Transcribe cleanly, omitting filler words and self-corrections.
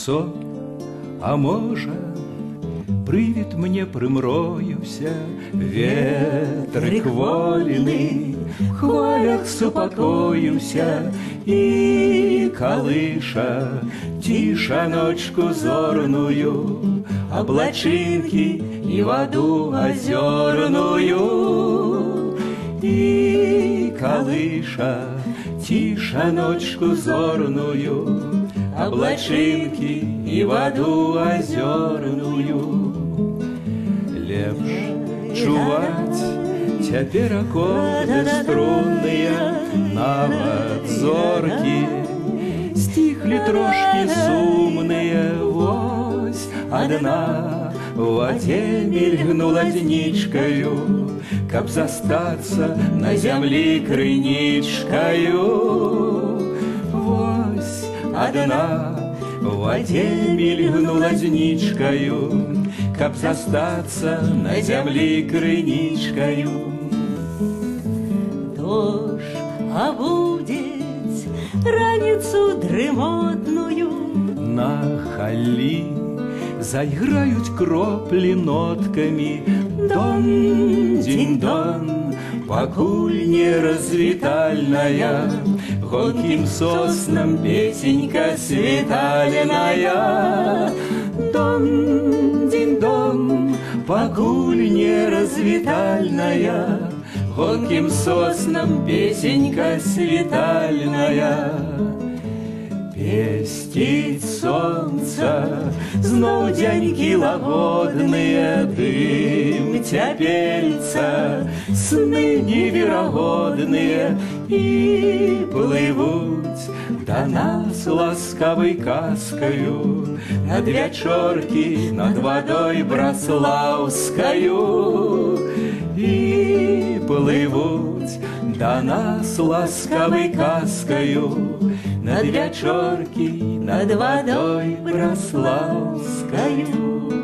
лицо, а може, привід мне примроюся, ветрик вольний, в хвалях супокоюся, і калиша тишаночку зорную, облачинки и воду озерную, и колыша тишаночку зорную, облачинки и воду озерную. Лепш чуваць цяпер акорды струнныя, нават зоркі стихли трошки сумныя. Вось одна в воде мільгнула днічкаю, каб застаться на зямлі крынічкаю. Вось одна в воде мільгнула днічкаю, каб застаться на зямлі крынічкаю. Дождь обудить раніцу дрымотную, на халі заиграют кропли нотками. Дон, динь-дон, покуль не развитальная, гонким соснам песенька светальная. Дон, динь-дон, покуль не развитальная, гонким соснам песенька светальная. Песціць солнца, зноў дзянькі лагодныя, дым цяпельца, сны неверагодныя, і плывуць да нас ласкавай казкаю над вячоркі, над вадой браслаўскаю. І плывуць да нас ласкавай казкаю над вячоркі, над вадой браслаўскаю.